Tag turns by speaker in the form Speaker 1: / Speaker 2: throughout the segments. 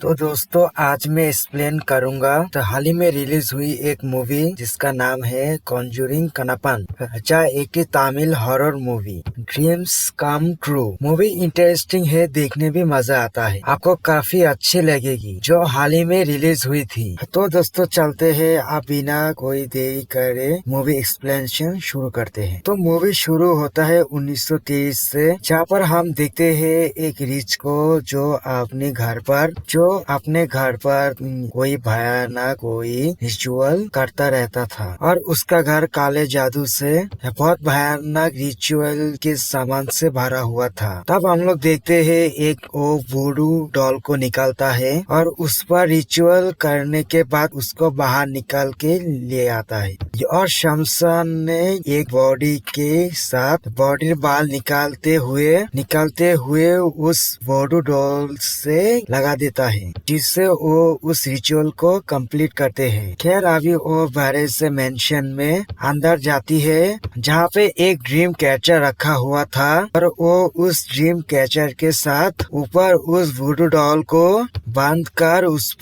Speaker 1: तो दोस्तों आज मैं एक्सप्लेन करूंगा तो हाल ही में रिलीज हुई एक मूवी जिसका नाम है कॉन्जूरिंग कनापन, जो एक Tamil horror movie dreams come true. Movie interesting है, देखने भी मजा आता है, आपको काफी अच्छी लगेगी, जो हाल ही में रिलीज हुई थी। तो दोस्तों चलते हैं, आप बिना कोई देरी करे मूवी एक्सप्लेनेशन शुरू करते हैं। तो मूवी शुरू होता है 1930 से, जहाँ पर हम देखते हैं एक रिच को जो अपने घर पर कोई भयानक कोई रिचुअल करता रहता था, और उसका घर काले जादू से बहुत भयानक रिचुअल के सामान से भरा हुआ था। तब हम लोग देखते हैं एक वो वुडू डॉल को निकालता है, और उस पर रिचुअल करने के बाद उसको बाहर निकाल के ले आता है, और शमशान ने एक बॉडी के साथ बॉडी बाल निकालते हुए उस वुडू डॉल से लगा देता है, जिससे वो उस रिचुअल को कंप्लीट करते हैं। खैर अभी वो बाहर से मेंशन में अंदर जाती है, जहाँ पे एक ड्रीम कैचर रखा हुआ था, और वो उस ड्रीम कैचर के साथ ऊपर उस वुडू डॉल को बांध कर उस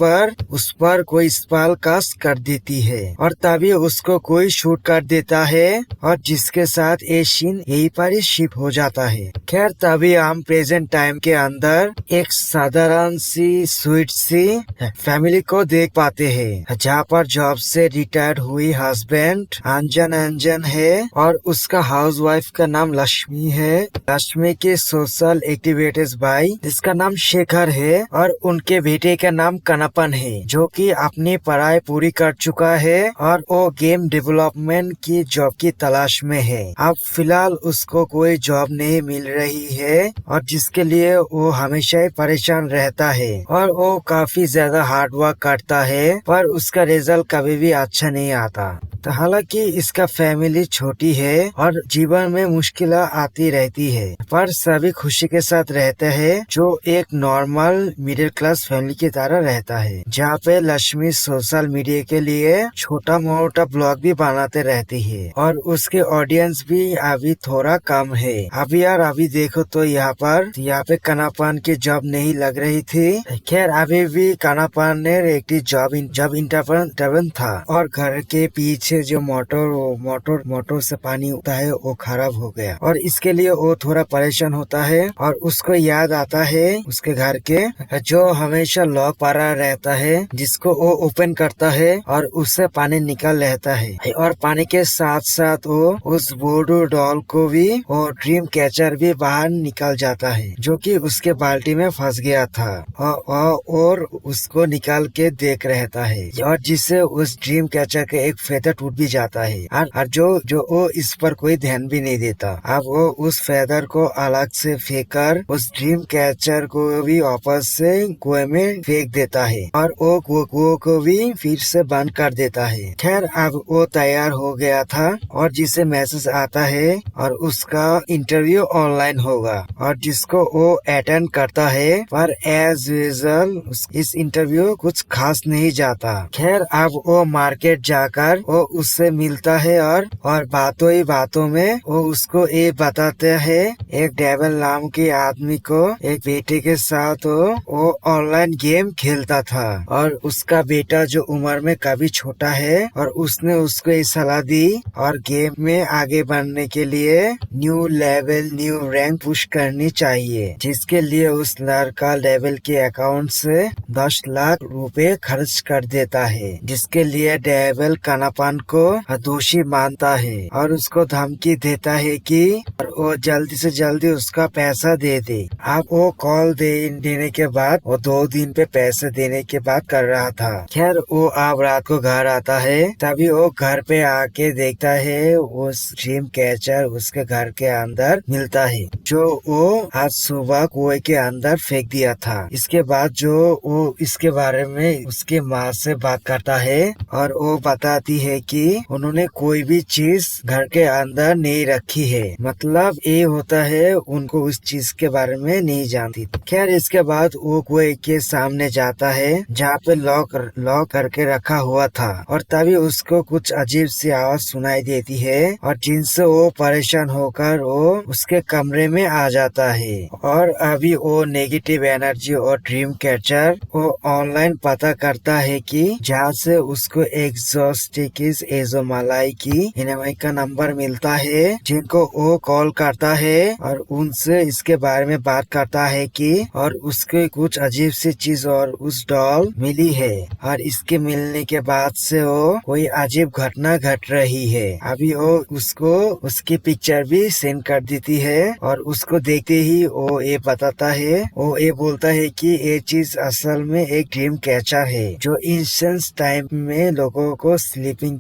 Speaker 1: पर कोई स्पेल कास्ट कर देती है, और तभी उसको कोई शूट कर देता है, और जिसके साथ ये सीन यही पर ही शिप हो जाता है। खैर तभी हम प्रेजेंट टाइम के अंदर एक साधारण सी स्वीट सी फैमिली को देख पाते हैं, जहाँ पर जॉब से रिटायर्ड हुई हस्बैंड अंजन है, और उसका हाउसवाइफ का नाम लक्ष्मी है। लक्ष्मी के सोशल एक्टिविटीज भाई जिसका नाम शेखर है, और उनके बेटे का नाम कनापन है, जो कि अपनी पढ़ाई पूरी कर चुका है, और वो गेम डेवलपमेंट की जॉब की तलाश में है। अब फिलहाल उसको कोई जॉब नहीं मिल रही है, और जिसके लिए वो हमेशा ही परेशान रहता है, और वो काफी ज्यादा हार्ड वर्क करता है, पर उसका रिजल्ट कभी भी अच्छा नहीं आता। तो हालांकि इसका फैमिली छोटी है और जीवन में मुश्किलें आती रहती है, पर सभी खुशी के साथ रहते हैं, जो एक नॉर्मल मिडिल क्लास फैमिली की तरह रहता है, जहाँ पे लक्ष्मी सोशल मीडिया के लिए छोटा मोटा ब्लॉग भी बनाते रहती है, और उसके ऑडियंस भी अभी थोड़ा कम है। अभी देखो तो यहाँ पे कनापन की जॉब नहीं लग रही थी। खैर अभी भी कनापन ने एक जॉब इंटरव्यू था, और घर के पीछे जो मोटर से पानी होता है वो खराब हो गया, और इसके लिए वो थोड़ा परेशान होता है, और उसको याद आता है उसके घर के जो हमेशा लॉक पड़ा रहता है, जिसको वो ओपन करता है और उससे पानी निकल रहता है, और पानी के साथ साथ वो उस वुडू डॉल को भी और ड्रीम कैचर भी बाहर निकल जाता है, जो कि उसके बाल्टी में फंस गया था, और उसको निकाल के देख रहता है, और जिससे उस ड्रीम कैचर के एक फेदर टूट भी जाता है, और जो वो इस पर कोई ध्यान भी नहीं देता। अब वो उस फेदर को अलग से फेंक कर उस ड्रीम कैचर को भी वापस से कुएं में फेंक देता है, और वो कुएं को भी फिर से बंद कर देता है। खैर अब वो तैयार हो गया था, और जिसे मैसेज आता है और उसका इंटरव्यू ऑनलाइन होगा, और जिसको वो अटेंड करता है, पर एज यूजुअल इस इंटरव्यू कुछ खास नहीं जाता। खैर अब वो मार्केट जाकर वो उससे मिलता है, और बातों ही बातों में वो उसको ये बताते हैं एक डेविल नाम के आदमी को एक बेटे के साथ वो ऑनलाइन गेम खेलता था, और उसका बेटा जो उम्र में काफी छोटा है, और उसने उसको ये सलाह दी और गेम में आगे बढ़ने के लिए new level new rank push करनी चाहिए, जिसके लिए उस लड़का लेवल के अकाउंट से 10 लाख रुपए खर्च कर देता है, जिसके लिए डेविल कनापन को दोषी मानता है, और उसको धमकी देता है कि वो जल्दी से जल्दी उसका पैसा दे दे। अब वो कॉल देने के बाद वो 2 दिन पे पैसे देने के बाद कर रहा था। खैर वो अब रात को घर आता है, तभी वो घर पे आके देखता है उस ड्रीम कैचर उसके घर के अंदर मिलता है, जो वो आज सुबह कुएं के अंदर फेंक दिया था। इसके बाद जो वो इसके बारे में उसके माँ से बात करता है, और वो बताती है कि उन्होंने कोई भी चीज घर के अंदर नहीं रखी है, मतलब ये होता है उनको उस चीज के बारे में नहीं जानती। खैर इसके बाद वो कुएं के सामने जाता है, जहाँ पे लॉक करके रखा हुआ था, और तभी उसको कुछ कुछ अजीब सी आवाज सुनाई देती है और जिनसे वो परेशान होकर वो उसके कमरे में आ जाता है। और अभी वो नेगेटिव एनर्जी और ड्रीम कैचर वो ऑनलाइन पता करता है कि जहाँ से उसको एग्जॉस्टिकिस एजोमलाई की इनवाई का नंबर मिलता है, जिनको वो कॉल करता है और उनसे इसके बारे में बात करता है कि और उसके कुछ अजीब सी चीज और उस डॉल मिली है और इसके मिलने के बाद से वो कोई अजीब घटना घट रही है। अभी वो उसको उसकी पिक्चर भी सेंड कर देती है और उसको देखते ही वो ये बताता है, वो ये बोलता है कि ये चीज असल में एक ड्रीम कैचर है जो इंस्टेंस टाइम में लोगों को स्लीपिंग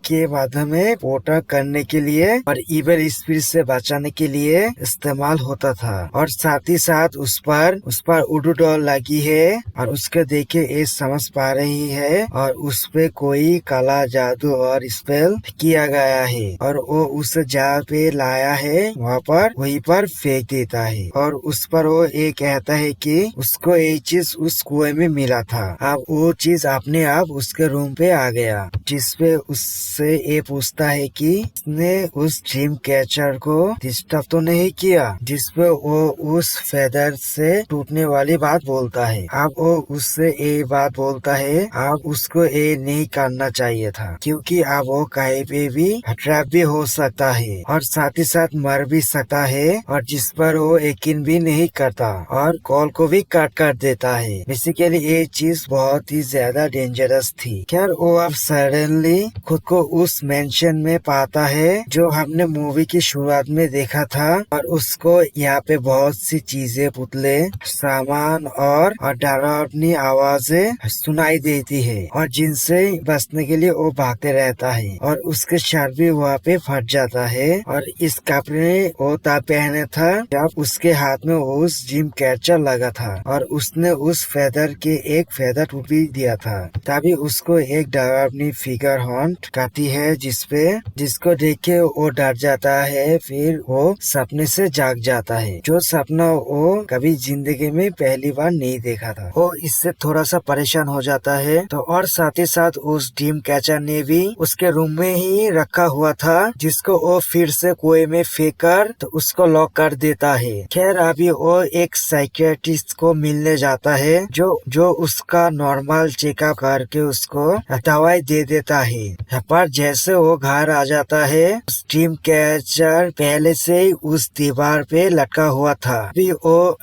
Speaker 1: के माध्यम में पोर्टर करने के लिए और इविल स्पिरिट से बचाने के लिए इस्तेमाल होता था। और साथ ही साथ उस पर उडू डॉल लगी है और उसके देखे ये समझ पा रही है और उस पे कोई काला जादू और स्पेल किया गया है और वो उस जहाँ पे लाया है वहीं पर फेंक देता है। और उस पर वो ये कहता है कि उसको ये चीज उस कुएं में मिला था। अब वो चीज अपने आप उसके रूम पे आ गया, जिसपे उससे ये पूछता है कि उसने उस ड्रीम कैचर को डिस्टर्ब तो नहीं किया, जिसपे वो उस फेदर से टूटने वाली बात बोलता है। अब वो उससे ये बात बोलता है अब उसको ये नहीं करना चाहिए था क्योंकि अब वो कहीं पे भी ट्रैप भी हो सकता है और साथ ही साथ मर भी सकता है और जिस पर वो यकीन भी नहीं करता और कॉल को भी काट कर देता है। बेसिकली ये चीज बहुत ही ज्यादा डेंजरस थी। खैर वो अब सडनली खुद को उस मेंशन में पाता है जो हमने मूवी की शुरुआत में देखा था और उसको यहाँ पे बहुत सी चीजें, पुतले, सामान और डरावनी आवाजें सुनाई देती है और जिनसे बचने के लिए वो भागते रहता है और उसके शर्ट भी वहाँ पे फट जाता है और इस कपड़े वो तब पहने था जब उसके हाथ में उस ड्रीम कैचर लगा था और उसने उस फेदर के एक फेदर टूट भी दिया था। तभी उसको एक डरावनी फिगर हॉन्ट करती है जिसको देख के वो डर जाता है। फिर वो सपने से जाग जाता है, जो सपना वो कभी जिंदगी में पहली बार नहीं देखा था। वो इससे थोड़ा सा परेशान हो जाता है तो और साथ ही साथ उस ड्रीम कैचर ने भी उसके रूम में ही रखा हुआ था जिसको वो फिर से कुएं में फेंक कर तो उसको लॉक कर देता है। खैर अभी वो एक साइकियाट्रिस्ट को मिलने जाता है जो उसका नॉर्मल चेकअप करके उसको दवाई दे देता है। पर जैसे वो घर आ जाता है उस ड्रीम कैचर पहले से ही उस दीवार पे लटका हुआ था।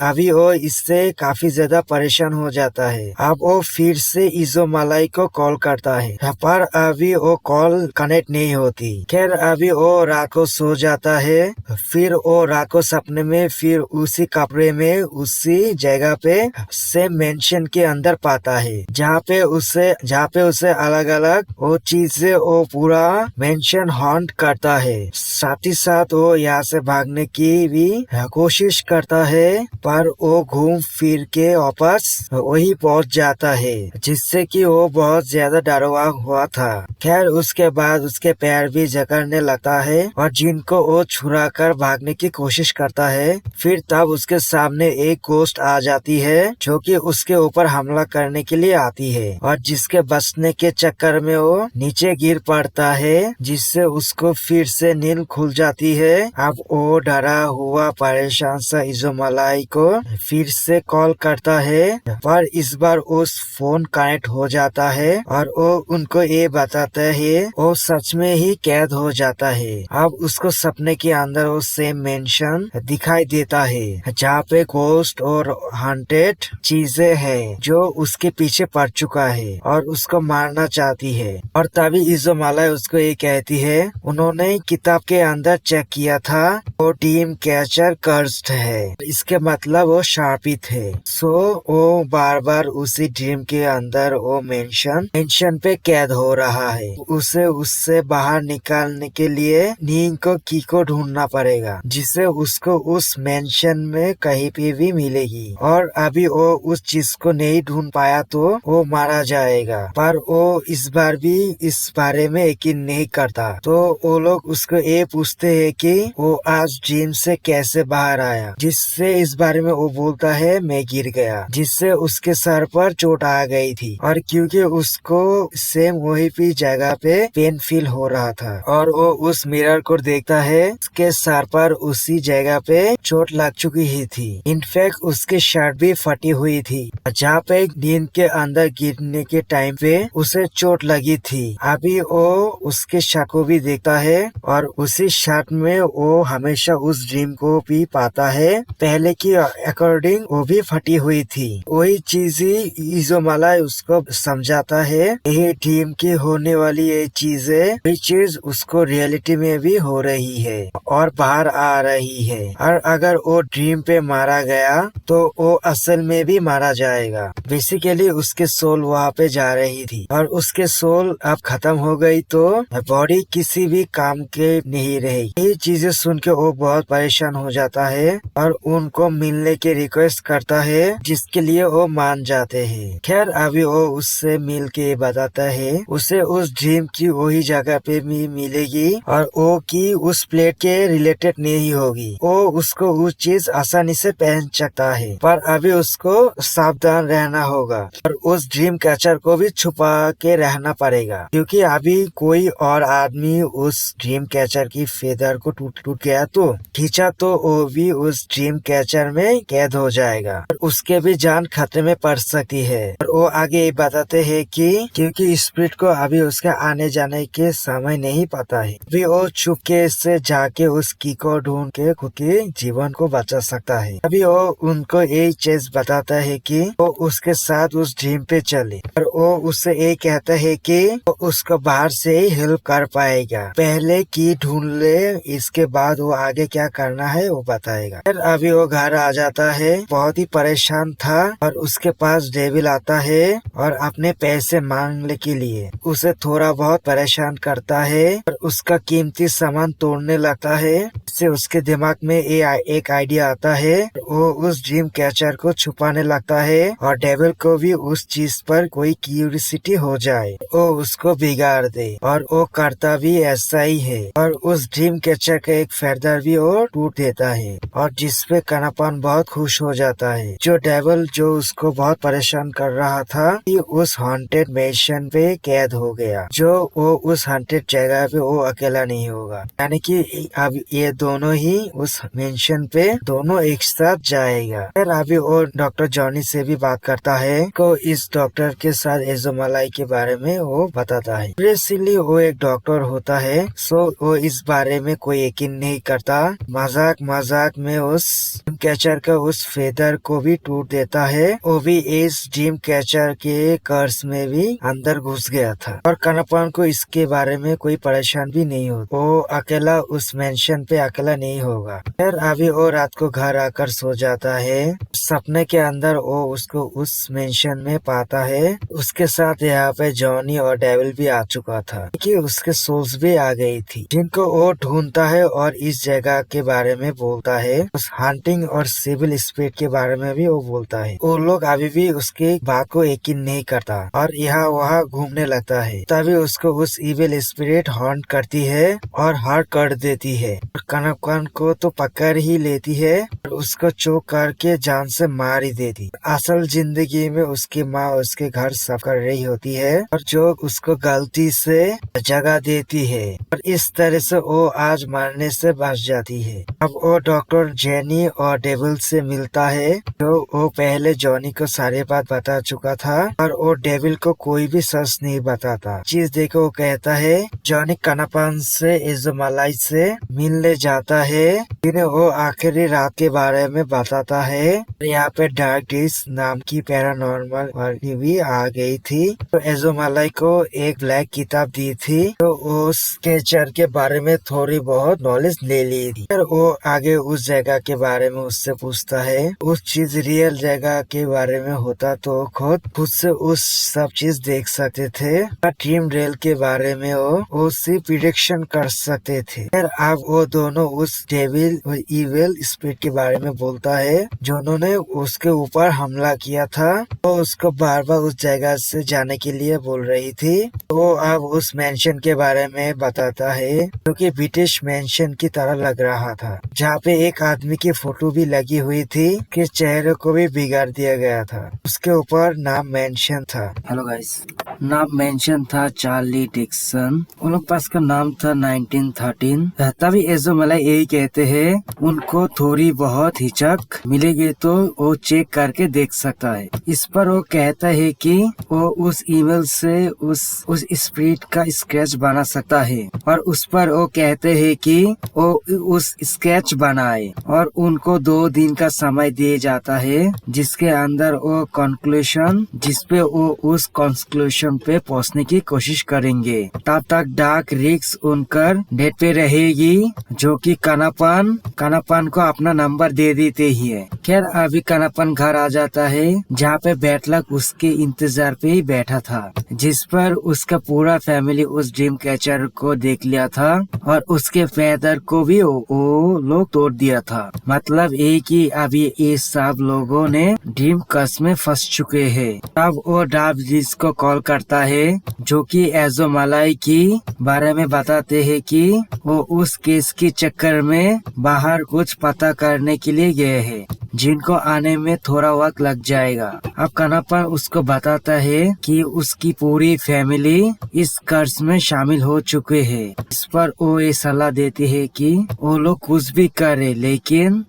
Speaker 1: अभी वो इससे काफी ज्यादा परेशान हो जाता है। अब वो फिर से इजोमलाई को कॉल करता है पर अभी वो कॉल कनेक्ट नहीं होती। खैर अभी वो रात को सो जाता है। फिर वो रात को सपने में फिर उसी कपड़े में उसी जगह पे सेम मेंशन के अंदर पाता है जहाँ पे उसे अलग अलग वो चीजें वो पूरा मेंशन हॉन्ट करता है। साथ ही साथ वो यहाँ से भागने की भी कोशिश करता है पर वो घूम फिर के वापस वही पहुँच जाता है जिससे कि वो बहुत ज्यादा डरा हुआ था। खैर उसके बाद उसके पैर भी जकड़ने लगता है और जिनको वो छुरा कर भागने की कोशिश करता है। फिर तब उसके सामने एक गोस्ट आ जाती है जो कि उसके ऊपर हमला करने के लिए आती है और जिसके बचने के चक्कर में वो नीचे गिर पड़ता है जिससे उसको फिर से नींद खुल जाती है। अब वो डरा हुआ परेशान सा इजोमलाई को फिर से कॉल करता है पर इस बार उस फोन कनेक्ट हो जाता है और वो उनको ये बताता है वो सच में ही कैद हो जाता है। अब उसको सपने के अंदर वो सेम मेंशन दिखाई देता है जहाँ पे गोस्ट और हॉन्टेड चीजें हैं जो उसके पीछे पड़ चुका है और उसको मारना चाहती है। और तभी इजोमलाई उसको ये कहती है उन्होंने किताब के अंदर चेक किया था वो ड्रीम कैचर कर्स्ड है, इसके मतलब वो शापित है। सो वो बार बार उसी ड्रीम के अंदर वो मेंशन पे कैद हो रहा है। उसे उससे बाहर निकालने के लिए नींग को की को ढूंढना पड़ेगा जिससे उसको उस मेंशन में कहीं पे भी मिलेगी और अभी वो उस चीज को नहीं ढूंढ पाया तो वो मारा जाएगा। पर वो इस बार भी इस बारे में यकीन नहीं करता तो वो लोग उसको ये पूछते हैं कि वो आज ड्रीम से कैसे बाहर आया, जिससे इस बारे में वो बोलता है मैं गिर गया जिससे उसके सर पर चोट आ गई थी और क्योंकि उसको सेम वही भी जगह पे पेन फील हो रहा था और वो उस मिरर को देखता है। उसके सर पर उसी जगह पे चोट लग चुकी ही थी। इनफैक्ट उसकी शर्ट भी फटी हुई थी जहाँ पे नींद के अंदर गिरने के टाइम पे उसे चोट लगी थी। अभी वो उसके शर्ट को भी देखता है और उसी शर्ट में वो हमेशा उस ड्रीम को भी पाता है पहले की अकॉर्डिंग वो भी फटी हुई थी। वही चीज ही इज़ोमालाई उसको समझाता है यही ड्रीम की होने वाली ये चीज है, वही चीज उसको रियलिटी में भी हो रही है और बाहर आ रही है। और अगर वो ड्रीम पे मारा गया तो वो असल में भी मारा जाएगा। बेसिकली उसके सोल वहाँ पे जा रही थी और उसके सोल अब खत्म हो गई तो बॉडी किसी भी काम के नहीं रहेगी। ये चीजें सुन के वो बहुत परेशान हो जाता है और उनको मिलने की रिक्वेस्ट करता है जिसके लिए वो मान जाते हैं। खैर अभी वो उससे मिल के बताता है उसे उस ड्रीम की वही जगह पे भी मिलेगी और वो की उस प्लेट के रिलेटेड नहीं होगी। वो उसको उस चीज आसानी से पहन सकता है पर अभी उसको सावधान रहना होगा और उस ड्रीम कैचर को भी छुपा के रहना पड़ेगा क्योंकि अभी कोई और आदमी उस ड्रीम कैचर की फेदर को टूट गया तो खींचा तो वो भी उस ड्रीम कैचर में कैद हो जाएगा और उसके भी जान खतरे में पड़ सकती है। और वो आगे बताते हैं कि क्योंकि स्पिरिट को अभी उसके आने जाने के समय नहीं पता है, अभी वो चुपके से जाके उस की को ढूंढ के खुद के जीवन को बचा सकता है। अभी वो उनको यही चीज बताता है कि वो उसके साथ उस ड्रीम पे चले और वो उससे ये कहता है कि वो उसको बाहर से ही हेल्प कर पाएगा। पहले की ढूंढ ले, इसके बाद वो आगे क्या करना है वो बताएगा। फिर अभी वो घर आ जाता है, बहुत ही परेशान था और उसके पास डेविल आता है और अपने पैसे मांगने के लिए उसे थोड़ा बहुत परेशान करता है और उसका कीमती सामान तोड़ने लगता है। इससे उसके दिमाग में एक आइडिया आता है, वो उस ड्रीम कैचर को छुपाने लगता है और डेविल को भी उस चीज पर कोई क्यूरियोसिटी हो जाए, वो उसको बिगाड़ दे और वो करता भी ऐसा ही है और उस ड्रीम कैचर का एक फेदर भी वो टूट देता है और जिसपे कनापन बहुत खुश हो जाता है। जो डेविल जो उसको बहुत परेशान कर रहा था कि उस हॉन्टेड मैंशन पे कैद हो गया, जो वो उस हॉन्टेड जगह पे वो अकेला नहीं होगा, यानी कि अब ये दोनों ही उस मैंशन पे दोनों एक साथ जाएगा। फिर अभी वो डॉक्टर जॉनी से भी बात करता है को इस डॉक्टर के साथ इज़ोमालाई के बारे में वो बताता है। बेसिकली वो एक डॉक्टर होता है, सो वो इस बारे में कोई यकीन नहीं करता। मजाक में उस ड्रीम कैचर का उस फेदर को भी टूट देता है, वो भी इस ड्रीम कैचर के कर्स में भी अंदर घुस गया था और कनापन को इसके बारे में कोई परेशान भी नहीं हो, वो अकेला उस मेंशन पे अकेला नहीं होगा। फिर अभी वो रात को घर आकर सो जाता है, सपने के अंदर वो उसको उस मेंशन में पाता है। उसके साथ यहाँ पे जॉनी और डेविल भी आ चुका था कि उसके सोल्स भी आ गई थी जिनको वो ढूंढता है और इस जगह के बारे में बोलता है। उस हंटिंग और सिविल स्पिरिट के बारे में भी वो बोलता है। वो लोग अभी भी उसकी बात को यकीन नहीं करता और यहाँ वहाँ घूमने लगता है। तभी उसको उस इविल स्पिरिट हॉन्ट करती है और हर्ट कर देती है और कनापन को तो पकड़ ही लेती है और उसको चोक करके जान से मार ही देती। असल जिंदगी में उसकी माँ उसके घर साफ कर रही होती है और जो उसको गलती से जगह देती है और इस तरह से वो आज मरने से बच जाती है। अब वो डॉक्टर जेनी और डेविल से मिलता है, जो वो पहले जॉनी को सारे बात बता चुका था और वो डेविल को कोई भी सच नहीं बताता। चीज देखो वो कहता है जॉनी कनापन से इज़ोमालाई से मिलने जाता है, जिन्हें वो आखिरी रात के बारे में बताता है। यहाँ पे डार्क डेज नाम की पैरानॉर्मल वाली भी आ गई थी, तो इज़ोमालाई को एक ब्लैक किताब दी थी, तो उस कैचर के बारे में थोड़ी बहुत नॉलेज ले ली थी। फिर वो आगे उस जगह के बारे में उससे पूछता है। उस चीज रियल जगह के बारे में होता तो खुद से उस सब चीज देख सकते थे। ड्रीम रेल के बारे में वो सिर्फ प्रिडिक्शन कर सकते थे। फिर अब वो दोनों उस डेविल और इविल स्पिरिट के बारे में बोलता है, जिन्होंने उसके ऊपर हमला किया था। वो उसको बार बार उस जगह से जाने के लिए बोल रही थी। वो अब उस मेंशन के बारे में बताता है, जो कि ब्रिटिश मेंशन की तरह लग रहा था, जहाँ पे एक आदमी की फोटो भी लगी हुई थी कि चेहरे को भी बिगाड़ दिया गया था। उसके ऊपर नाम मेंशन था। Hello guys. नाम मेंशन था चार्ली डिक्सन। उन लोग पास का नाम था 1913। तभी एज़ोमलाई यही कहते हैं उनको थोड़ी बहुत हिचक मिलेगी तो वो चेक करके देख सकता है। इस पर वो कहता है कि वो उस ईमेल से उस स्प्रिट का स्केच बना सकता है और उस पर वो कहते हैं कि वो उस स्केच बनाए और उनको 2 दिन का समय दिया जाता है जिसके अंदर वो कंक्लूजन जिसपे वो उस कंक्लूजन पे पहुंचने की कोशिश करेंगे। तब तक डार्क रिक्स उनकर डेट पे रहेगी जो कि कनापन को अपना नंबर दे देते ही है। खैर अभी कनापन घर आ जाता है जहाँ पे बैटलक उसके इंतजार पे ही बैठा था, जिस पर उसका पूरा फैमिली उस ड्रीम कैचर को देख लिया था और उसके फेदर को भी वो लोग तोड़ दिया था। मतलब एक ही अभी ये सब लोगों ने ड्रीम कस में फंस चुके हैं। तब वो डार्क रिक्स को कॉल करता है जो कि एज़ोमलाई की बारे में बताते हैं कि वो उस केस के चक्कर में बाहर कुछ पता करने के लिए गए हैं जिनको आने में थोड़ा वक्त लग जाएगा। अब कनापन उसको बताता है कि उसकी पूरी फैमिली इस कर्ज में शामिल हो चुके हैं। इस पर वो ये सलाह देती है कि वो लोग कुछ भी करे लेकिन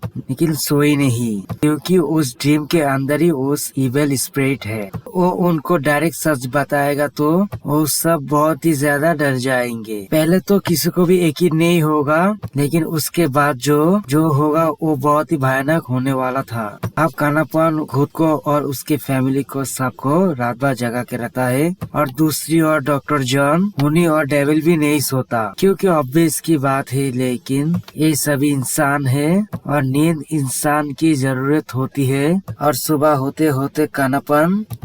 Speaker 1: सोए नहीं, क्योंकि उस ड्रीम के अंदर ही उस इविल स्पिरिट है। वो उनको डायरेक्ट सच बताएगा तो वो सब बहुत ही ज्यादा डर जाएंगे। पहले तो किसी को भी यकीन नहीं होगा, लेकिन उसके बाद जो होगा वो बहुत ही भयानक होने वाला था। अब कनापन खुद को और उसके फैमिली को सबको रात भर जगा के रखता है और दूसरी ओर डॉक्टर जॉन, मुनी और डेविल भी नहीं सोता, क्योंकि ऑब्वियस की बात है, लेकिन ये सभी इंसान है और नींद इंसान की जरूरत होती है। और सुबह होते होते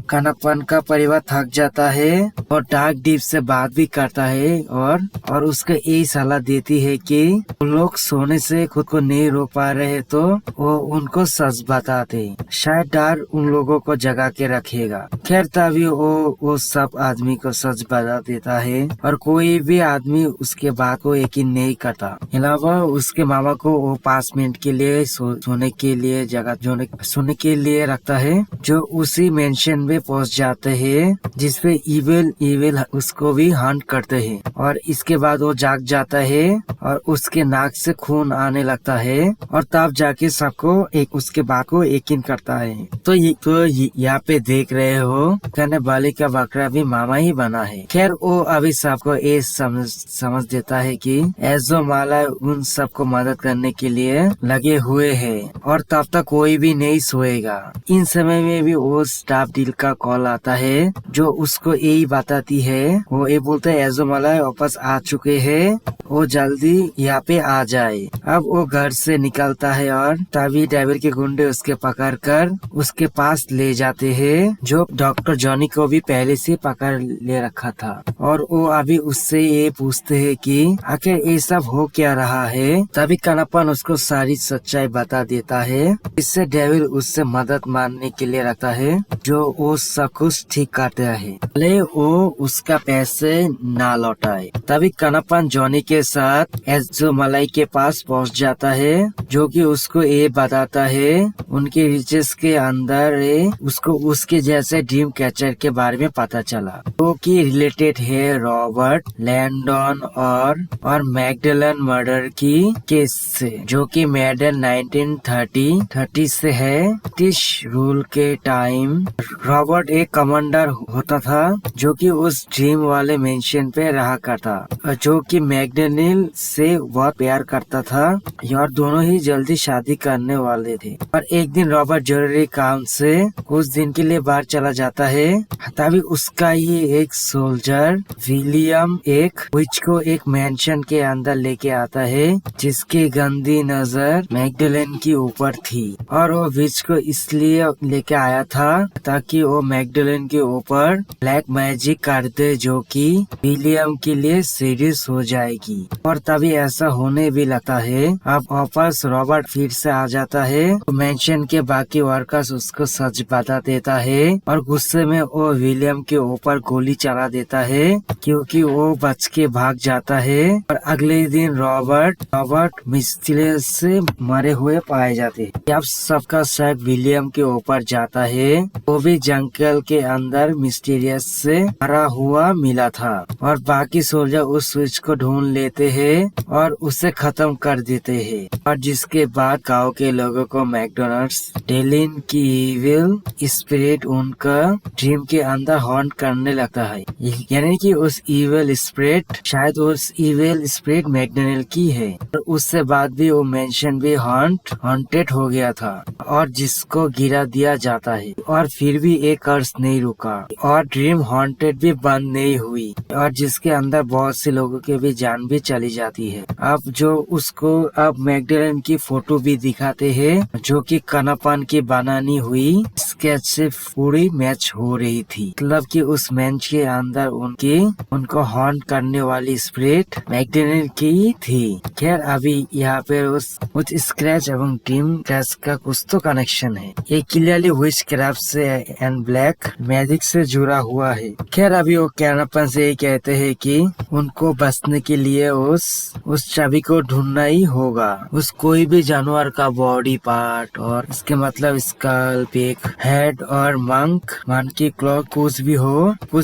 Speaker 1: कनापन का परिवार थक जाता है और डार्क डीप से बात भी करता है और उसको यही सलाह देती है कि उन लोग सोने से खुद को नहीं रोक पा रहे तो वो उनको सच बताते, शायद डर उन लोगों को जगा के रखेगा। खैर तभी वो सब आदमी को सच बता देता है और कोई भी आदमी उसके बात को यकीन नहीं करता। अलावा उसके मामा को वो 5 मिनट के लिए सोने के लिए जगह सोने के लिए रखता है, जो उसी मेंशन में पहुंच जाते हैं जिसपे इविल उसको भी हंट करते हैं। और इसके बाद वो जाग जाता है और उसके नाक से खून आने लगता है और तब जाके सबको उसके बात को यकीन करता है। तो यहाँ पे देख रहे हो कहने वाले का बकरा भी मामा ही बना है। खैर वो अभी सबको ये समझ देता है कि एज़ोमलाई उन सबको मदद करने के लिए लगे हुए है और तब तक कोई भी नहीं सोएगा। इन समय में भी वो स्टाफ डील का कॉल आता है जो उसको यही बताती है, वो ये बोलते है एज़ोमलाई वापस आ चुके हैं, वो जल्दी यहाँ पे आ जाए। अब वो घर से निकलता है और तभी डेविल के गुंडे उसके पकड़ कर उसके पास ले जाते हैं, जो डॉक्टर जॉनी को भी पहले से पकड़ ले रखा था। और वो अभी उससे ये पूछते हैं कि आखिर ये सब हो क्या रहा है। तभी कनापन उसको सारी सच्चाई बता देता है। इससे डेविल उससे मदद मांगने के लिए रखता है, जो वो सब कुछ ठीक करता है, भले वो उसका पैसे ना लौटाए। तभी कनापन जॉनी के साथ एज़ोमलाई के पास पहुंच जाता है, जो कि उसको ये बताता है उनके रिचेस के अंदर उसको उसके जैसे ड्रीम कैचर के बारे में पता चला, जो कि रिलेटेड है रॉबर्ट लैंडन और मैगडेलन मर्डर की केस से, जो कि मैडन 1930 से है। ब्रिटिश रूल के टाइम रॉबर्ट एक कमांडर होता था जो कि उस ड्रीम वाले मेंशन पे रहा करता, जो कि मैगडेनिल से बहुत प्यार करता था और दोनों ही जल्दी शादी करने वाले थे। और एक दिन रॉबर्ट जरूरी काम से कुछ दिन के लिए बाहर चला जाता है। तभी उसका ही एक सोल्जर विलियम एक विच को एक मेंशन के अंदर लेके आता है, जिसकी गंदी नजर मैगडेलन की ऊपर थी। और वो विच को इसलिए लेके आया था ताकि वो मैगडेलन के ऊपर ब्लैक मैजिक कर दे, जो कि विलियम के लिए सीरियस हो जाएगी। और तभी ऐसा होने भी लगता है। अब वापस रॉबर्ट फिर से आ जाता है मेंशन के बाकी वर्कर्स उसको सच बता देता है और गुस्से में वो विलियम के ऊपर गोली चला देता है क्योंकि वो बच के भाग जाता है। और अगले दिन रॉबर्ट मिस्टीरियस से मरे हुए पाए जाते हैं। अब सबका शक विलियम के ऊपर जाता है। वो भी जंगल के अंदर मिस्टीरियस से मरा हुआ मिला था और बाकी सोल्जर उस स्विच को ढूंढ लेते हैं और उसे खत्म कर देते हैं। और जिसके बाद गांव के लोगों को मैकडोनल्ड्स डेलिन की इविल स्पिरिट उनका ड्रीम के अंदर हॉन्ट करने लगता है। यानी कि उस इविल स्पिरिट शायद उस इविल स्पिरिट मैकडोनल्ड की है। और उससे बाद भी वो मेंशन भी हॉन्टेड हो गया था और जिसको गिरा दिया जाता है। और फिर भी एक कर्स नहीं रुका और ड्रीम हॉन्टेड भी बंद नहीं हुई और जिसके अंदर बहुत से लोगों के भी जान भी चली जाती है। अब जो उसको अब मैकडोनल्ड की फोटो भी दिखाते हैं जो कि कनापन की बनानी हुई स्केच से पूरी मैच हो रही थी। मतलब कि उस मैच के अंदर उनको हॉन्ट करने वाली स्पिरिट मैकडोनल्ड की थी। खैर अभी यहाँ पे उस स्क्रैच एवं टीम क्रैश का कुछ तो कनेक्शन है। ये क्लियरली विच क्राफ्ट से एंड ब्लैक मैजिक से जुड़ा हुआ है। खैर अभी वो कनापन से ये कहते हैं कि उनको बचने के लिए उस चाबी को ढूंढना ही होगा। उस कोई भी जानवर का बॉडी पार्ट और इसके मतलब स्कल्प, एक हेड और मंकी क्लॉ कुछ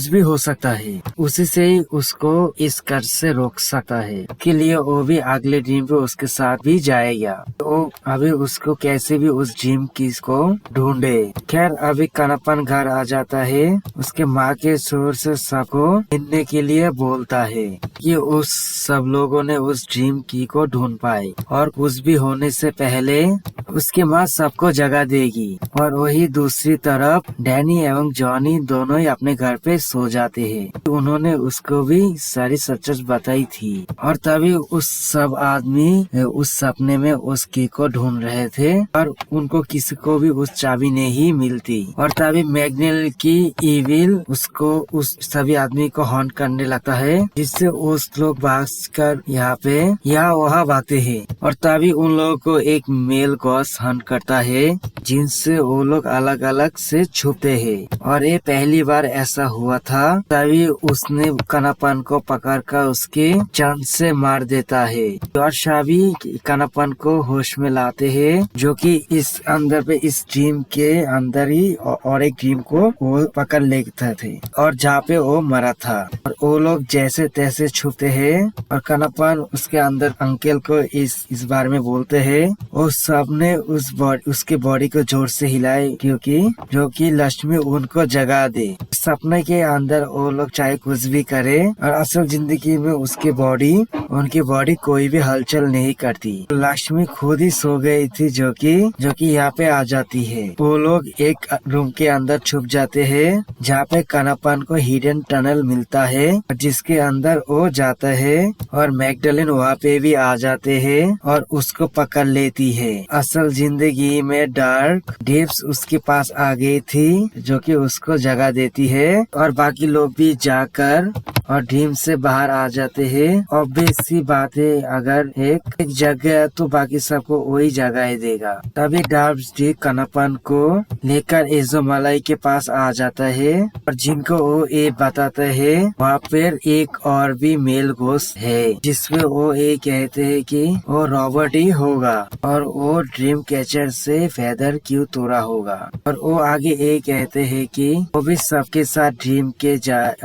Speaker 1: भी हो सकता है। उसी से ही उसको इस कर्ज से रोक सकता है। के लिए वो भी अगले ड्रीम पे उसके साथ भी जाएगा। तो अभी उसको कैसे भी उस ड्रीम की को ढूंढे। खैर अभी कनापन घर आ जाता है। उसके माँ के शोर से सबको मिलने के लिए बोलता है कि उस सब लोगों ने उस ड्रीम की को ढूंढ पाए और कुछ भी होने से पहले उसके माँ सबको जगा देगी। और वही दूसरी तरफ डैनी एवं जॉनी दोनों ही अपने घर पे सो जाते हैं। उन्होंने उसको भी सारी सच्चाई बताई थी और तभी उस सब आदमी उस सपने में उस की को ढूंढ रहे थे और उनको किसी को भी उस चाबी नहीं मिलती। और तभी मैकडोनल्ड की इविल उसको उस सभी आदमी को हॉन्ट करने लगता है जिससे उस लोग भागकर यहाँ वहाँ भागते हैं। और तभी उन लोगों को एक मेल गॉस हंट करता है जिनसे वो लोग अलग अलग से छुपते हैं। और ये पहली बार ऐसा हुआ था। तभी उसने कनापन को पकड़कर उसके जान से मार देता है और शाबी कनापन को होश में लाते हैं जो कि इस अंदर पे इस ड्रीम के अंदर ही और एक ड्रीम को वो पकड़ लेते थे और जहाँ पे वो मरा था। और वो लोग जैसे तैसे छुपते हैं और कनापन उसके अंदर अंकल को इस बारे में बोलते हैं। वो सबने उसके बॉडी को जोर से हिलाए क्योंकि जो कि लक्ष्मी उनको जगा दे। सपने के अंदर वो लोग चाहे कुछ भी करे और असल जिंदगी में उनकी बॉडी कोई भी हलचल नहीं करती। लक्ष्मी खुद ही सो गई थी जो कि यहाँ पे आ जाती है। वो लोग एक रूम के अंदर छुप जाते हैं जहाँ पे कनापन को हिडन टनल मिलता है जिसके अंदर वो जाता है और मैकडोनल्ड वहाँ पे भी आ जाते हैं और उसको पकड़ लेती है। असल जिंदगी में डार्क डिप्स उसके पास आ गई थी जो कि उसको जगा देती है और बाकी लोग भी जाकर और ड्रीम से बाहर आ जाते हैं। ऑब्वियस सी बात है अगर एक जगह तो बाकी सबको वही जगह देगा। तभी डार्क डिप कनापन को लेकर एजोमलाई के पास आ जाता है और जिनको वो ये बताता है वहाँ पर एक और भी मेल घोस्ट है जिसमें वो ये कहते हैं कि वो रॉबर्ट ही होगा और वो ड्रीम कैचर से फेदर क्यों तोड़ा होगा। और वो आगे ये कहते हैं कि वो भी सबके साथ ड्रीम के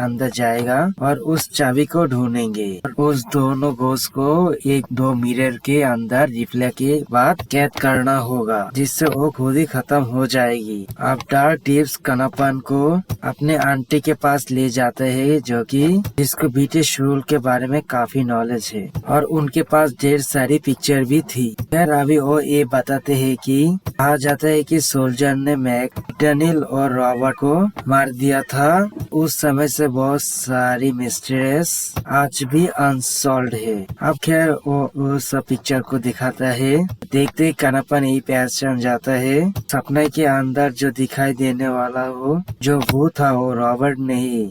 Speaker 1: अंदर जाएगा और उस चाबी को ढूंढेंगे और उस दोनों घोस्ट को एक दो मिरर के अंदर रिफ्लेक्ट के बाद कैद करना होगा जिससे वो खुद ही खत्म हो जाएगी। अब डार्क टिप्स कनापन को अपने आंटी के पास ले जाते हैं जो कि जिसको ब्रिटिश रूल के बारे में काफी नॉलेज है और उनके पास ढेर सारी पिक्चर भी थी। फिर अभी वो ये बताते हैं कि कहा जाता है कि सोल्जर ने मैकडोनल्ड और रॉबर्ट को मार दिया था। उस समय से बहुत सारी मिस्ट्रीज आज भी अनसॉल्व्ड है। अब खैर वो सब पिक्चर को दिखाता है। देखते ही कनापन यही पहचान जाता है सपने के अंदर जो दिखाई देने वाला वो जो वो था वो रॉबर्ट नहीं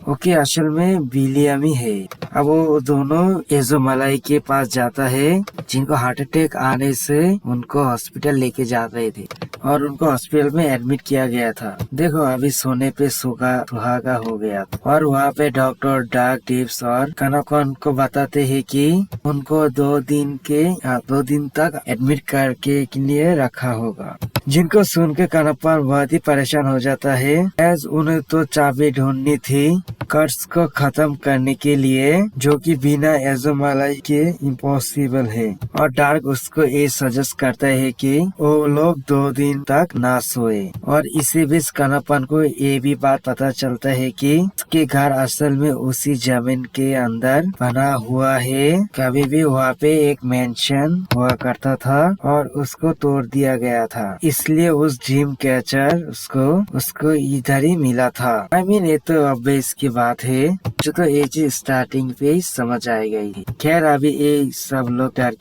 Speaker 1: ओके असल में विलियम ही है। अब वो दोनों एजोमलाई के पास जाता है, जिनको हार्ट अटैक आने से उनको हॉस्पिटल लेके जा रहे थे और उनको हॉस्पिटल में एडमिट किया गया था। देखो अभी सोने पे सुहागा हो गया और वहाँ पे डॉक्टर डार्क टिप्स और कनाकॉन को बताते हैं कि उनको 2 दिन तक एडमिट करके के लिए रखा होगा। जिनको सुन के कनापन बहुत ही परेशान हो जाता है, एज उन्हें तो चाबी ढूंढनी थी कर्ज को खत्म करने के लिए, जो कि बिना एजोमलाई के इम्पॉसिबल है। और डार्क उसको ये सजेस्ट करता है कि वो लोग 2 दिन तक ना सोए। और इसी बीच कनापन को ये भी बात पता चलता है कि उसके घर असल में उसी जमीन के अंदर बना हुआ है। कभी भी वहाँ पे एक मेंशन हुआ करता था और उसको तोड़ दिया गया था, इसलिए उस ड्रीम कैचर उसको इधर ही मिला था। I mean, ये तो ऑब्वियस की बात है, जो तो ये चीज स्टार्टिंग पे ही समझ आ गई। खैर अभी ये सब लोग डर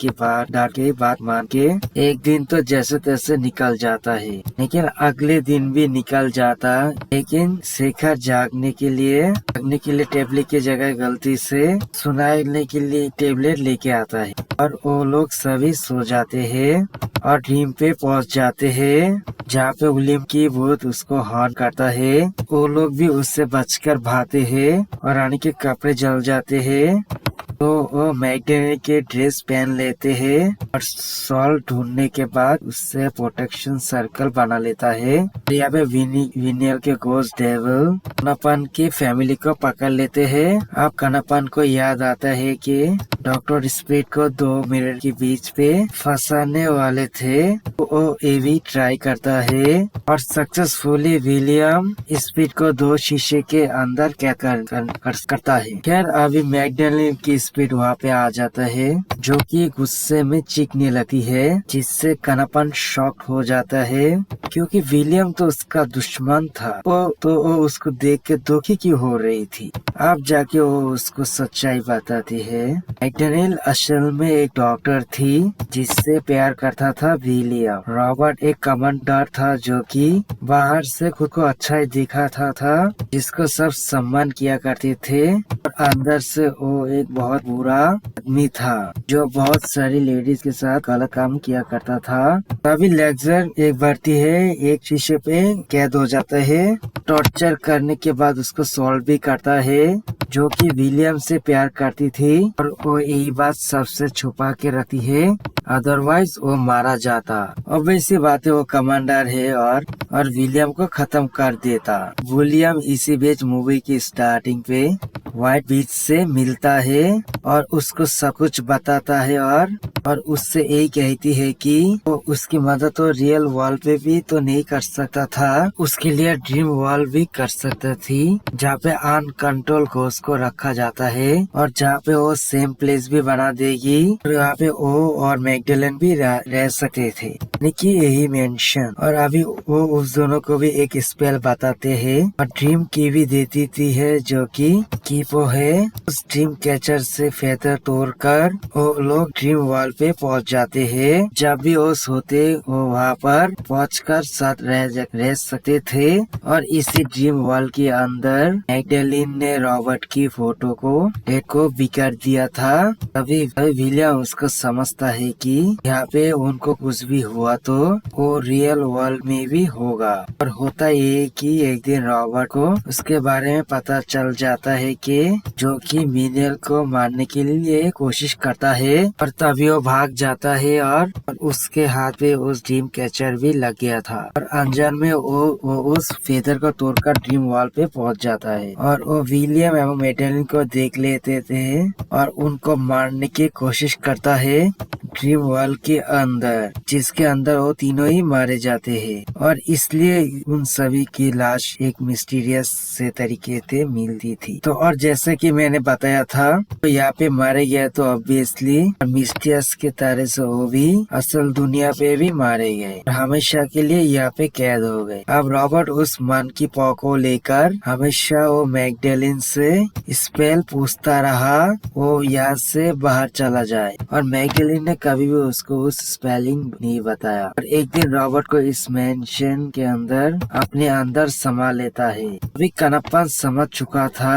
Speaker 1: के बात मान के एक दिन तो जैसे तैसे निकल जाता है, लेकिन अगले दिन भी निकल जाता। लेकिन शेखर जागने के लिए टेबलेट की जगह गलती से सुनाने के लिए टेबलेट लेके आता है और वो लोग सभी सो जाते हैं और ड्रीम पे पहुंच जाते हैं, जहाँ पे विलियम की भूत उसको हॉर्न करता है। वो लोग भी उससे बचकर भागते हैं और रानी के कपड़े जल जाते हैं, तो वो मैकडोनाल्ड के ड्रेस पहन लेते हैं और सॉल्व ढूंढने के बाद उससे प्रोटेक्शन सर्कल बना लेता है। यहाँ पे विनियल के घोस्ट डेविल कनापन की फैमिली को पकड़ लेते हैं। अब कनापन को याद आता है कि डॉक्टर स्पीड को 2 मिनट के बीच पे फंसाने वाले थे, तो वो ये भी ट्राई करता है और सक्सेसफुली विलियम स्पीड को 2 शीशे के अंदर कैद करता है। खैर अभी मैकडोनाल्ड की स्पीड वहाँ पे आ जाता है, जो कि गुस्से में चीखने लगती है, जिससे कनापन शॉक हो जाता है, क्योंकि विलियम तो उसका दुश्मन था। वो उसको देख के दुखी क्यों हो रही थी। अब जाके वो उसको सच्चाई बताती है। मैकडोनाल्ड असल में एक डॉक्टर थी जिससे प्यार करता था विलियम। रॉबर्ट एक कमांडर था जो कि बाहर से खुद को अच्छा ही दिखाता था, जिसको सब सम्मान किया करते थे, और अंदर से वो एक बहुत बुरा आदमी था जो बहुत सारी लेडीज के साथ गलत काम किया करता था। तभी लेक्चर एक बढ़ती है, एक शीशे पे कैद हो जाता है। टॉर्चर करने के बाद उसको सॉल्व भी करता है, जो कि विलियम से प्यार करती थी और वो यही बात सबसे छुपा के रखती है, अदरवाइज वो मारा जाता। ऑब्वियसली बात है, वो कमांडर है और विलियम को खत्म कर देता। विलियम इसी बीच मूवी की स्टार्टिंग पे व्हाइट बीच से मिलता है और उसको सब कुछ बताता है और उससे यही कहती है कि वो उसकी मदद तो रियल वर्ल्ड पे भी तो नहीं कर सकता था, उसके लिए ड्रीम वर्ल्ड भी कर सकता थी, जहाँ पे अनकंट्रोल घोस्ट को रखा जाता है और जहाँ पे वो सेम प्लेस भी बना देगी और यहाँ पे वो और मैकडोनाल्ड भी रह सकते थे, लेकिन यही मेंशन। और अभी वो उस दोनों को भी एक स्पेल बताते हैं और ड्रीम की भी देती थी है, जो कि वो है उस ड्रीम कैचर से फेदर तोड़कर वो लोग ड्रीम वर्ल्ड पे पहुंच जाते हैं। जब भी वो सोते वो वहाँ पर पहुंचकर साथ रह सकते थे। और इसी ड्रीम वर्ल्ड के अंदर मैकडोनाल्ड ने रॉबर्ट की फोटो को बिगाड़ दिया था। तभी विलियम उसको समझता है कि यहाँ पे उनको कुछ भी हुआ तो वो रियल वर्ल्ड में भी होगा। और होता ये कि एक दिन रॉबर्ट को उसके बारे में पता चल जाता है कि जो कि मिनियल को मारने के लिए कोशिश करता है, और तभी वो भाग जाता है और उसके हाथ पे उस ड्रीम कैचर भी लग गया था। और अनजान में वो उस फेदर को तोड़कर ड्रीम वॉल पे पहुंच जाता है और वो विलियम एवं मैकडोनाल्ड को देख लेते थे और उनको मारने की कोशिश करता है ड्रीम वर्ल्ड के अंदर, जिसके अंदर वो तीनों ही मारे जाते हैं। और इसलिए उन सभी की लाश एक मिस्टीरियस से तरीके से मिलती थी। तो और जैसे कि मैंने बताया था, तो यहाँ पे मारे गए तो ऑब्वियसली मिस्टीरियस के तरह से वो भी असल दुनिया पे भी मारे गए, हमेशा के लिए यहाँ पे कैद हो गए। अब रॉबर्ट उस मन की पॉ को लेकर हमेशा वो मैकडोनाल्ड से स्पेल पूछता रहा। वो यहाँ से बाहर चला जाए। और मैगडलेन ने कभी भी उसको उस स्पेलिंग नहीं बताया। और एक दिन रॉबर्ट को इस मेंशन के अंदर अपने अंदर समा लेता है। अभी कनप्पन समझ चुका था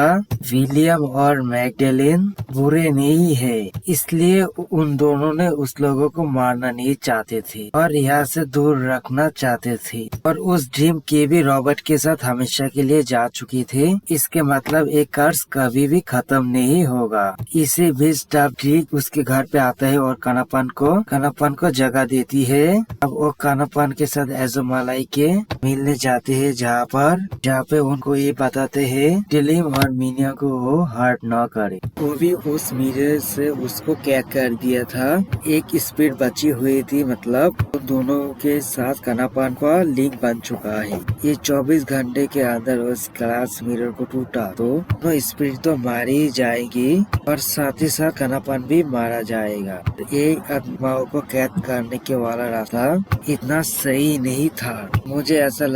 Speaker 1: विलियम और मैगडलेन बुरे नहीं है, इसलिए उन दोनों ने उस लोगों को मारना नहीं चाहते थे और यहाँ से दूर रखना चाहते थे। और उस ड्रीम के भी रॉबर्ट के साथ हमेशा के लिए जा चुकी थे। इसके मतलब एक कर्स कभी भी खत्म नहीं होगा। इसी बीच ड्रीम उसके घर पे आता है और कनप्पन को जगह देती है। अब वो कनप्पन के साथ एज़ोमालाई के मिलने जाते हैं, जहाँ पे उनको ये बताते हैं डिलीम और मीनिया को वो हर्ट न करे। वो भी उस मिरर से उसको कैद कर दिया था। एक स्पिरिट बची हुई थी, मतलब दोनों के साथ कनप्पन का लिंक बन चुका है। ये 24 घंटे के अंदर उस ग्लास मिरर को टूटा तो स्पिरिट तो मारी ही जाएगी और साथ ही साथ कनप्पन भी मारा जाएगा। ये आत्माओं को कैद करने के वाला रास्ता इतना सही नहीं था। मुझे ऐसा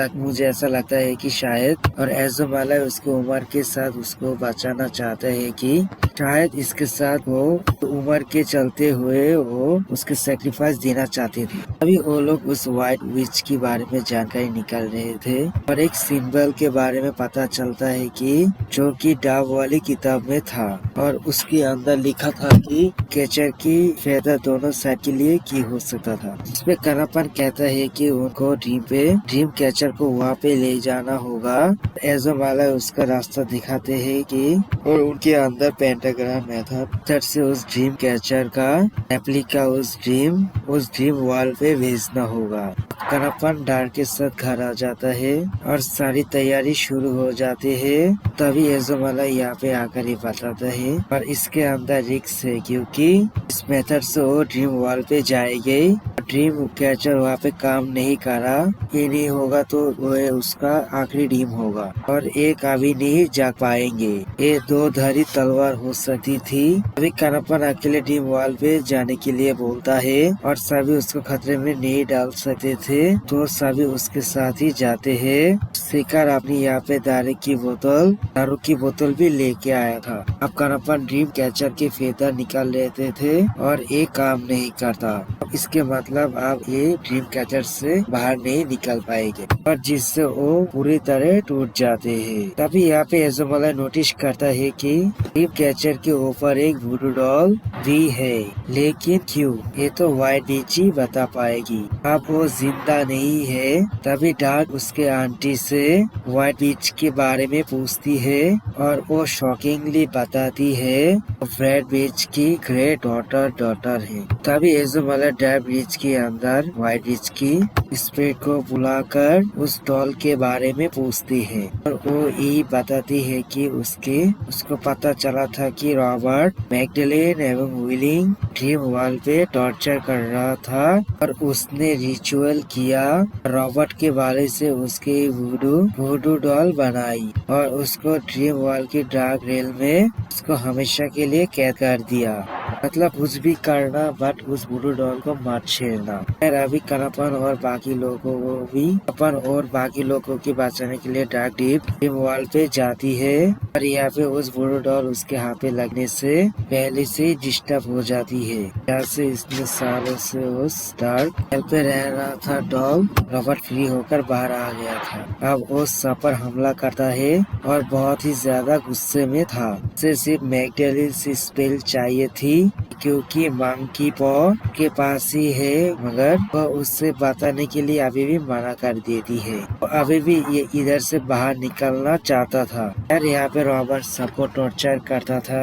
Speaker 1: लगता है कि शायद और एज़ोमालाई उसकी उम्र के साथ उसको बचाना चाहता है कि शायद इसके साथ वो उम्र के चलते हुए वो उसके सैक्रिफाइस देना चाहते थे। अभी वो लोग उस व्हाइट विच के बारे में जानकारी निकाल रहे थे और एक सिंबल के बारे में पता चलता है कि जो कि डाव वाली किताब में था और उसके अंदर लिखा था कि कैचर की फेदर दोनों साइड के लिए की हो सकता था। इसमें कनप्पन कहता है कि उनको ड्रीम कैचर को वहाँ पे ले जाना होगा। एज़ोमालाई उसका रास्ता दिखाते हैं कि और उनके अंदर पेंटाग्राम मेथड से उस ड्रीम कैचर का रेप्लिका उस ड्रीम वॉल पे भेजना होगा। कनप्पन डार्क के साथ घर आ जाता है और सारी तैयारी शुरू हो जाती है। तभी एज़ोमालाई यहाँ पे आकर ही बताता है और इसके अंदर रिस्क है क्योंकि इस मेथड से वो ड्रीम वॉल पे जाएगी। ड्रीम कैचर वहाँ पे काम नहीं करा, ये नहीं होगा तो वो उसका आखिरी ड्रीम होगा और एक अभी नहीं जा पाएंगे। ये दो धारी तलवार हो सकती थी। अभी कनप्पन अकेले ड्रीम वॉल पे जाने के लिए बोलता है और सभी उसको खतरे में नहीं डाल सकते थे तो सभी उसके साथ ही जाते हैं। शिकार अपनी यहाँ पे दारू की बोतल भी लेके आया था। अब कनप्पन ड्रीम कैचर के फेदर निकाल लेते थे और एक काम नहीं करता। इसके मतलब अब ये ड्रीम कैचर से बाहर नहीं निकल पाएंगे और जिससे वो पूरी तरह टूट जाते हैं। तभी यहाँ पे एज़ोमालाई नोटिस करता है कि ड्रीम कैचर के ऊपर एक वुडू डॉल भी है, लेकिन क्यों, ये तो व्हाइट विच ही बता पाएगी। अब वो जिंदा नहीं है। तभी डार्क उसके आंटी से व्हाइट विच के बारे में पूछती है और वो शॉकिंगली बताती है रेड विच की ग्रेट डॉटर है। तभी एज़ोमालाई डार्क विच के अंदर व्हाइट विच की स्पिरिट को बुलाकर उस डॉल के बारे में पूछती है और वो यही बताती है कि उसको पता चला था कि रॉबर्ट मैगडलेन एवं विलिंग ड्रीम वॉल पे टॉर्चर कर रहा था और उसने रिचुअल किया। रॉबर्ट के बारे से उसके वुडू डॉल बनाई और उसको ड्रीम वॉल की डार्क रेल में उसको हमेशा के लिए कैद कर दिया। मतलब कुछ भी करना बट उस वुडू डॉल को मत छेड़ना। फिर अभी कनप्पन और बाकी लोगों के बचाने के लिए डार्क ड्रीम वॉल पे जाती है और यहाँ पे उस वुडू डॉल उसके हाथ पे लगने से पहले से डिस्टर्ब हो जाती है। यहाँ से इसने सालों से उस डार्क रेल पे रह रहा था डॉल रॉबर्ट फ्री होकर बाहर आ गया था। अब वो सब पर हमला करता है और बहुत ही ज्यादा गुस्से में था। उसे सिर्फ मैगडलेन से स्पेल चाहिए थी क्योंकि मंकी पॉ के पास ही है, मगर वह उससे बताने के लिए अभी भी मना कर देती है। अभी भी ये इधर से बाहर निकलना चाहता था। यार यहाँ पे रॉबर्ट सबको टॉर्चर करता था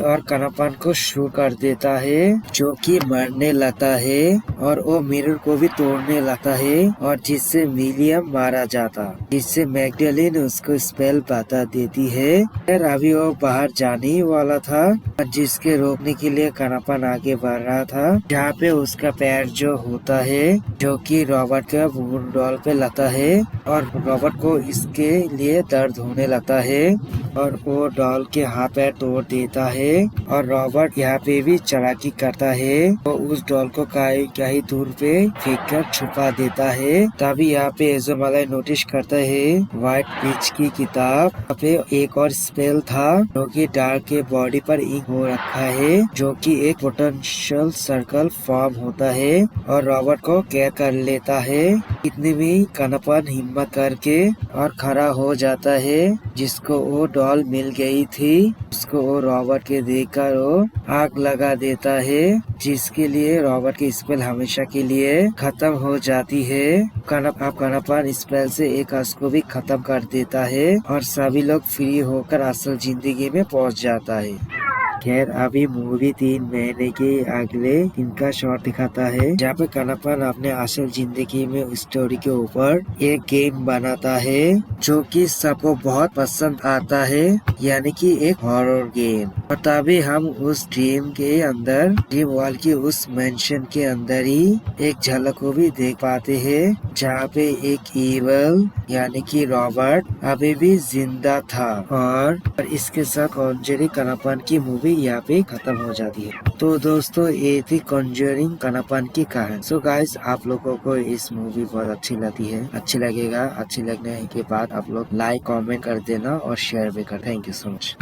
Speaker 1: और कनप्पन को शू कर देता है जो कि मरने लगता है और वो मिरर को भी तोड़ने लगता है और जिससे विलियम मारा जाता, जिससे मैगडलेन उसको स्पेल बता देती है। यार अभी वो बाहर जाने ही वाला था और जिसके रोकने के लिए कनप्पन आगे बढ़ रहा था, जहाँ पे उसका पैर जो होता है जो कि रॉबर्ट का वुडू डॉल पे लगता है और रॉबर्ट को इसके लिए दर्द होने लगता है। और वो डॉल के हाथ पैर तोड़ देता है और रॉबर्ट यहाँ पे भी चालाकी करता है। वो उस डॉल को कहीं दूर पे फेंक कर छुपा देता है। तभी यहाँ पे एजोमालाई नोटिस करता है व्हाइट विच की किताब। यहाँ पे एक और स्पेल था जो कि डार्क के बॉडी पर इंक हो रखा है, जो कि एक पोटेंशियल सर्कल फॉर्म होता है और रॉबर्ट को केयर कर लेता है। इतनी भी कनपन हिम्मत करके और खड़ा हो जाता है, जिसको वो डॉल मिल गई थी। उसको वो रॉबर्ट के देखकर वो आग लगा देता है, जिसके लिए रॉबर्ट की स्पेल हमेशा के लिए खत्म हो जाती है। कनपन स्पेल से एक अर्श को भी खत्म कर देता है और सभी लोग फ्री होकर असल जिंदगी में पहुंच जाता है। खैर अभी मूवी 3 महीने के अगले इनका शॉट दिखाता है, जहाँ पे कनपन अपने असल जिंदगी में उस स्टोरी के ऊपर एक गेम बनाता है जो कि सबको बहुत पसंद आता है, यानी कि एक हॉरर गेम। और तभी हम उस ड्रीम के अंदर, ड्रीम वर्ल्ड की उस मेंशन के अंदर ही एक झलक को भी देख पाते हैं, जहाँ पे एक इवल यानी कि रॉबर्ट अभी भी जिंदा था। और इसके साथ कॉन्जरिंग कनपन की मूवी यहाँ पे खत्म हो जाती है। तो दोस्तों ये थी कॉन्जरिंग कनपन की कहानी। सो गाइस आप लोगों को इस मूवी बहुत अच्छी लगती है, अच्छी लगेगा। अच्छी लगने के बाद आप लोग लाइक कमेंट कर देना और शेयर भी कर। Thank you so much.